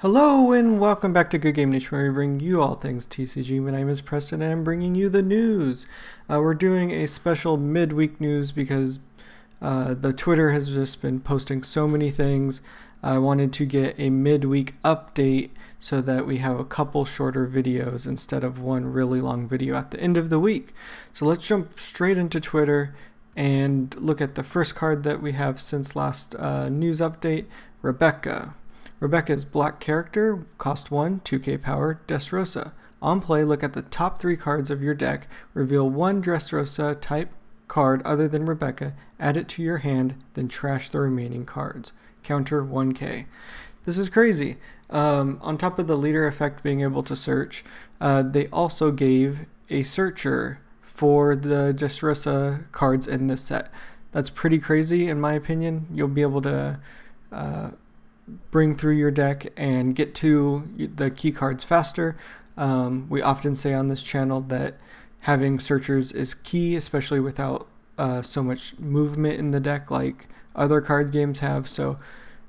Hello and welcome back to Good Game Nation, where we bring you all things TCG. My name is Preston and I'm bringing you the news. We're doing a special midweek news because the Twitter has just been posting so many things. I wanted to get a midweek update so that we have a couple shorter videos instead of one really long video at the end of the week. So let's jump straight into Twitter and look at the first card that we have since last news update, Rebecca. Rebecca's black character, cost 1, 2k power, Dressrosa. On play, look at the top 3 cards of your deck, reveal one Dressrosa type card other than Rebecca, add it to your hand, then trash the remaining cards. Counter 1k. This is crazy. On top of the leader effect being able to search, they also gave a searcher for the Dressrosa cards in this set. That's pretty crazy in my opinion. You'll be able to bring through your deck and get to the key cards faster. We often say on this channel that having searchers is key, especially without so much movement in the deck like other card games have. So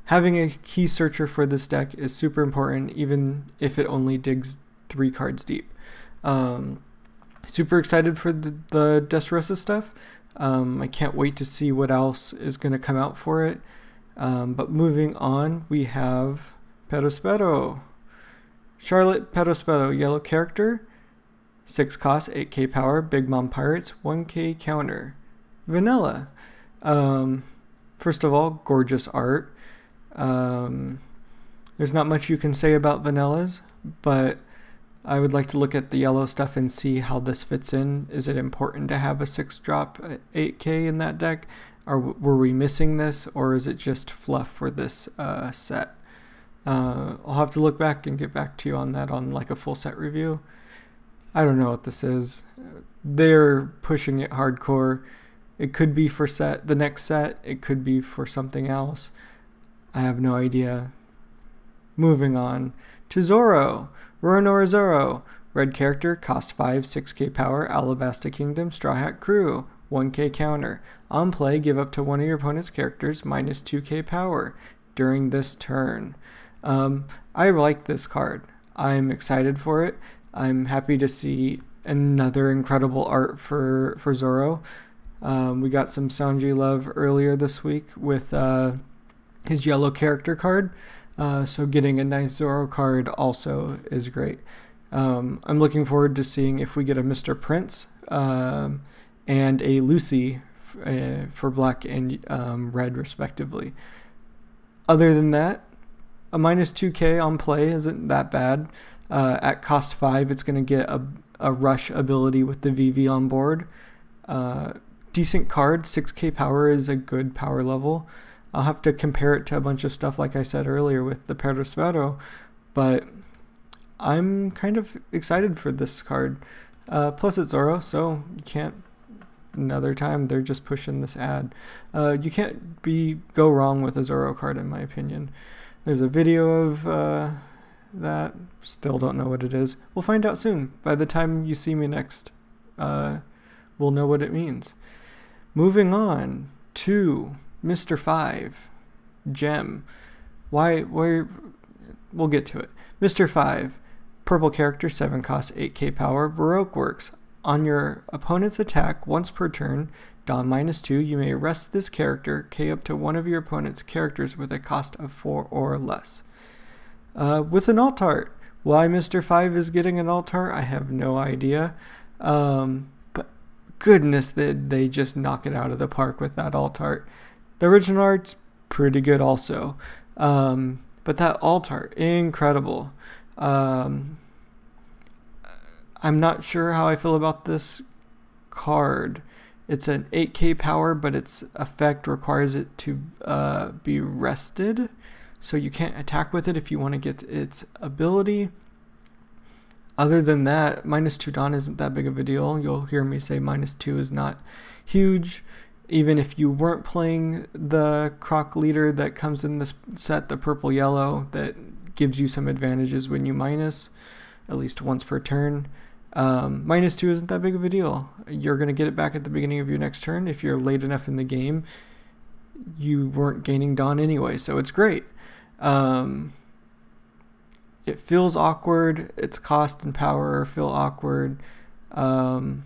having a key searcher for this deck is super important, even if it only digs 3 cards deep. Super excited for the Dressrosa stuff. I can't wait to see what else is going to come out for it. But moving on, we have Perospero. Charlotte Perospero, yellow character, 6 cost, 8k power, Big Mom Pirates, 1k counter. Vanilla. First of all, gorgeous art. There's not much you can say about vanillas, but I would like to look at the yellow stuff and see how this fits in. Is it important to have a 6-drop 8k in that deck? Were we missing this, or is it just fluff for this set? I'll have to look back and get back to you on that on like a full set review. I don't know what this is. They're pushing it hardcore. It could be for the next set. It could be for something else. I have no idea. Moving on to Zoro. Roronoa Zoro. Red character, cost 5, 6k power, Alabasta Kingdom, Straw Hat Crew. 1k counter. On play, give up to one of your opponent's characters minus 2k power during this turn. I like this card. I'm excited for it. I'm happy to see another incredible art for Zoro. We got some Sanji love earlier this week with his yellow character card. So getting a nice Zoro card also is great. I'm looking forward to seeing if we get a Mr. Prince and a Lucy for black and red respectively. Other than that, a minus 2k on play isn't that bad. At cost 5, it's going to get a rush ability with the VV on board. Decent card, 6k power is a good power level. I'll have to compare it to a bunch of stuff like I said earlier with the Perospero, but I'm kind of excited for this card. Plus it's Zoro, so you can't. Another time they're just pushing this ad. You can't go wrong with a Zoro card in my opinion. There's a video of that. Still don't know what it is. We'll find out soon. By the time you see me next, we'll know what it means. Moving on to Mr. 5 Gem. We'll get to it. Mr. 5, purple character, 7 cost, 8k power, Baroque Works. On your opponent's attack, once per turn, don -2, you may arrest this character, K up to one of your opponent's characters with a cost of 4 or less. With an alt art. Why Mr. 5 is getting an alt art, I have no idea. But goodness, they just knock it out of the park with that alt art. The original art's pretty good also. But that alt art, incredible. I'm not sure how I feel about this card. It's an 8k power, but its effect requires it to be rested, so you can't attack with it if you want to get its ability. Other than that, -2 Dawn isn't that big of a deal. You'll hear me say -2 is not huge. Even if you weren't playing the Croc leader that comes in this set, the purple yellow, that gives you some advantages when you minus, at least once per turn. -2 isn't that big of a deal. You're going to get it back at the beginning of your next turn. If you're late enough in the game, you weren't gaining Dawn anyway, so it's great. it feels awkward. Its cost and power feel awkward. I'm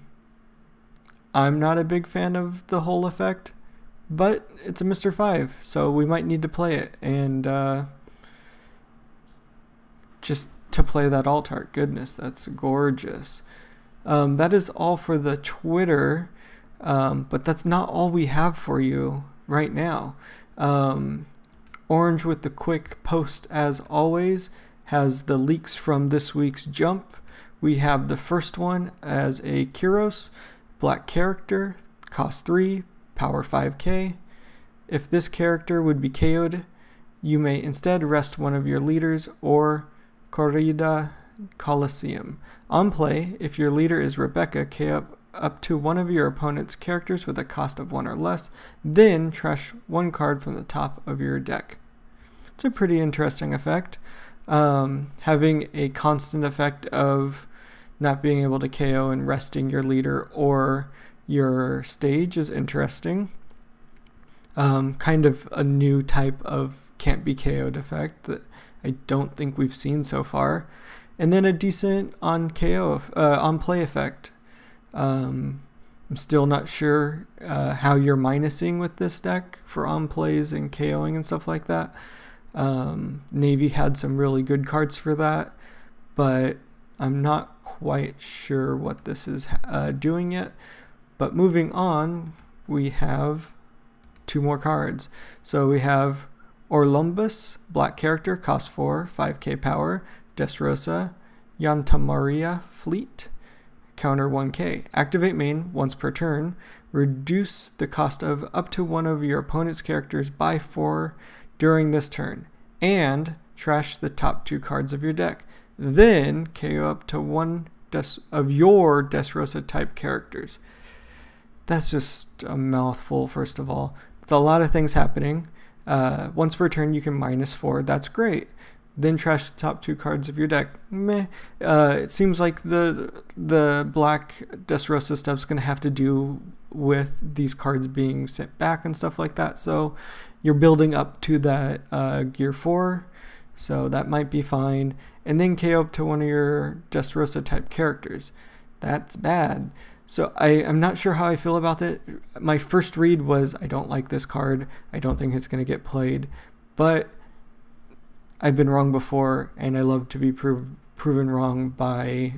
not a big fan of the whole effect, but it's a Mr. 5, so we might need to play it. And just to play that alt art, goodness, that's gorgeous. That is all for the Twitter, but that's not all we have for you right now. Orange with the quick post, as always, has the leaks from this week's jump. We have the first one as a Kyros, black character, cost 3, power 5k. If this character would be KO'd, you may instead rest one of your leaders or Corrida Coliseum. On play, if your leader is Rebecca, KO up to one of your opponent's characters with a cost of 1 or less, then trash 1 card from the top of your deck. It's a pretty interesting effect. Having a constant effect of not being able to KO and resting your leader or your stage is interesting. Kind of a new type of can't be KO'd effect that I don't think we've seen so far. And then a decent on play effect. I'm still not sure how you're minusing with this deck for on plays and KOing and stuff like that. Navy had some really good cards for that, but I'm not quite sure what this is doing yet. But moving on, we have 2 more cards. So we have Orlumbus, black character, cost 4, 5k power, Dressrosa, Yantamaria Fleet, counter 1k. Activate main once per turn, reduce the cost of up to one of your opponent's characters by 4 during this turn, and trash the top 2 cards of your deck. Then KO up to 1 of your Dressrosa type characters. That's just a mouthful, first of all. It's a lot of things happening. Once per turn you can -4, that's great. Then trash the top 2 cards of your deck. Meh. It seems like the black Dressrosa stuff's going to have to do with these cards being sent back and stuff like that, so you're building up to that gear 4, so that might be fine. And then KO up to one of your Dressrosa type characters. That's bad. So I'm not sure how I feel about it. My first read was I don't like this card. I don't think it's going to get played. But I've been wrong before, and I love to be proven wrong by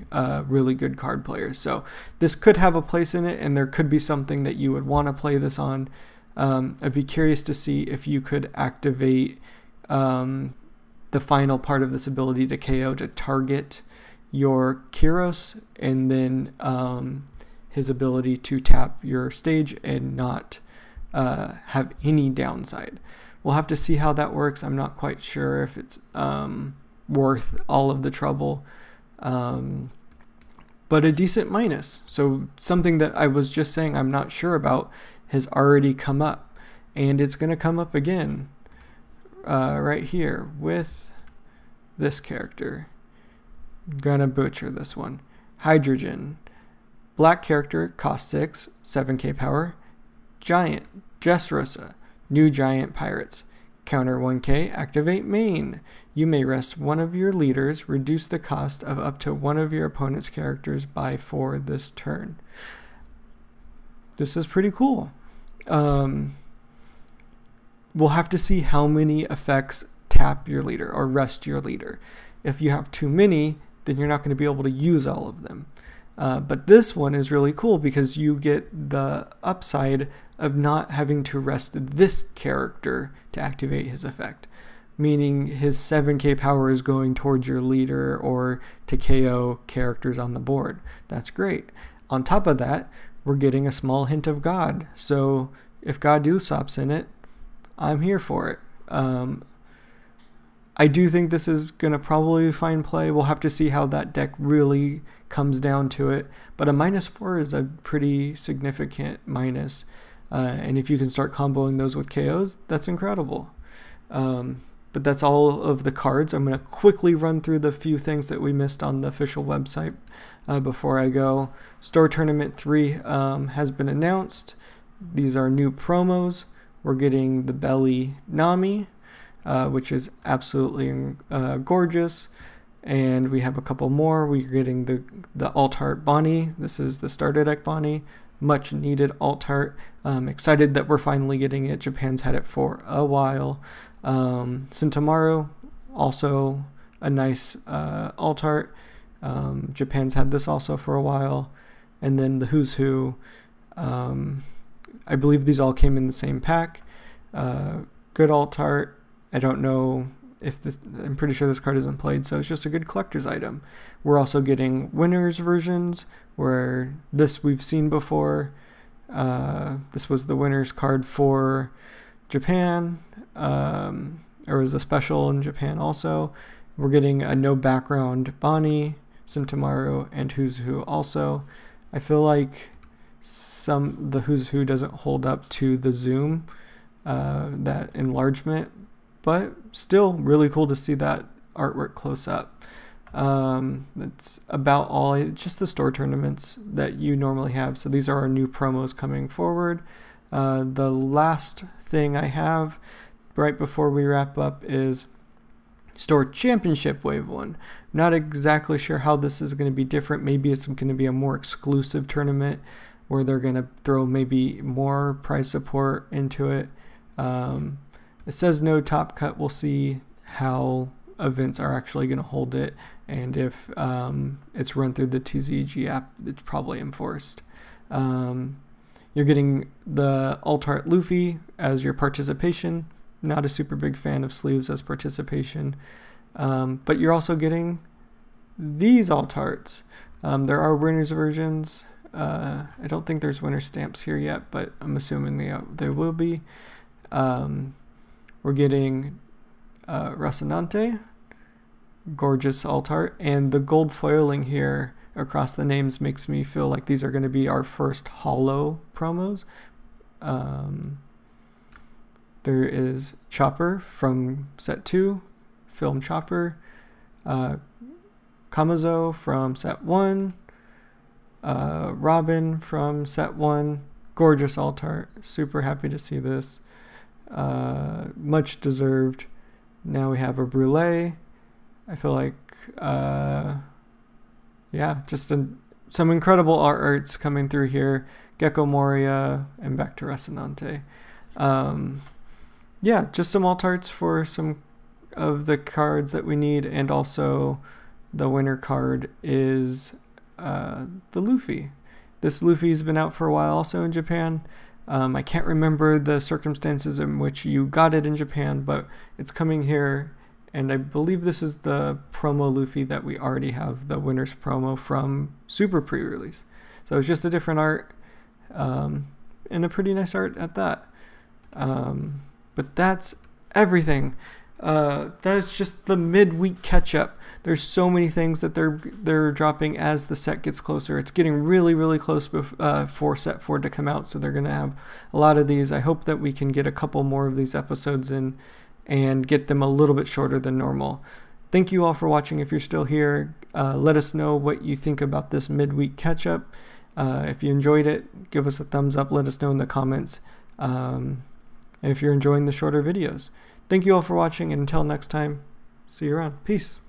really good card players. So this could have a place in it, and there could be something that you would want to play this on. I'd be curious to see if you could activate the final part of this ability to KO to target your Kyros, and then his ability to tap your stage and not have any downside. We'll have to see how that works. I'm not quite sure if it's worth all of the trouble, but a decent minus. So something that I was just saying I'm not sure about has already come up, and it's going to come up again right here with this character. I'm gonna butcher this one. Hydrogen. Black character, cost 6, 7k power. Giant, Dressrosa, new giant pirates. Counter 1k, activate main. You may rest one of your leaders, reduce the cost of up to one of your opponent's characters by 4 this turn. This is pretty cool. We'll have to see how many effects tap your leader or rest your leader. If you have too many, then you're not going to be able to use all of them. But this one is really cool because you get the upside of not having to rest this character to activate his effect, meaning his 7k power is going towards your leader or to KO characters on the board. That's great. On top of that, we're getting a small hint of God. So if God Usopp's in it, I'm here for it. I do think this is going to probably find play. We'll have to see how that deck really comes down to it. But a -4 is a pretty significant minus. And if you can start comboing those with KOs, that's incredible. But that's all of the cards. I'm going to quickly run through the few things that we missed on the official website before I go. Store Tournament 3 has been announced. These are new promos. We're getting the Belly Nami, which is absolutely gorgeous. And we have a couple more. We're getting the alt art Bonnie. This is the starter deck Bonnie. Much needed alt art. Excited that we're finally getting it. Japan's had it for a while. Sentamaru, also a nice alt art. Japan's had this also for a while. And then the Who's Who. I believe these all came in the same pack. Good alt art. I don't know if this, I'm pretty sure this card isn't played, so it's just a good collector's item. We're also getting winners versions, where this we've seen before. This was the winner's card for Japan. There was a special in Japan also. We're getting a no background Bonnie, Sentamaru, and Who's Who also. I feel like the Who's Who doesn't hold up to the zoom, that enlargement, but still really cool to see that artwork close up. That's about all. It's just the store tournaments that you normally have. So these are our new promos coming forward. The last thing I have right before we wrap up is Store Championship Wave 1. Not exactly sure how this is going to be different. Maybe it's going to be a more exclusive tournament where they're going to throw maybe more prize support into it. It says no top cut. We'll see how events are actually going to hold it, and if it's run through the TCG app, it's probably enforced. You're getting the alt art Luffy as your participation. Not a super big fan of sleeves as participation, but you're also getting these alt arts. There are winners versions. I don't think there's winner stamps here yet, but I'm assuming they will be. We're getting Rocinante, gorgeous alt art, and the gold foiling here across the names makes me feel like these are going to be our first holo promos. There is Chopper from set 2, Film Chopper, Kamazo from set 1, Robin from set 1, gorgeous alt art, super happy to see this. Much deserved. Now we have a Brulee. I feel like, yeah, just some incredible arts coming through here. Gecko Moria and back to Rocinante. Yeah, just some alt arts for some of the cards that we need, and also the winner card is the Luffy. This Luffy's been out for a while also in Japan. I can't remember the circumstances in which you got it in Japan, but it's coming here, and I believe this is the promo Luffy that we already have the winner's promo from Super pre-release. So it's just a different art, and a pretty nice art at that. But that's everything. That's just the midweek catch-up. There's so many things that they're dropping as the set gets closer. It's getting really, really close for set 4 to come out, so they're going to have a lot of these. I hope that we can get a couple more of these episodes in and get them a little bit shorter than normal. Thank you all for watching. If you're still here, let us know what you think about this midweek catch-up. If you enjoyed it, give us a thumbs up. Let us know in the comments if you're enjoying the shorter videos. Thank you all for watching, and until next time, see you around. Peace.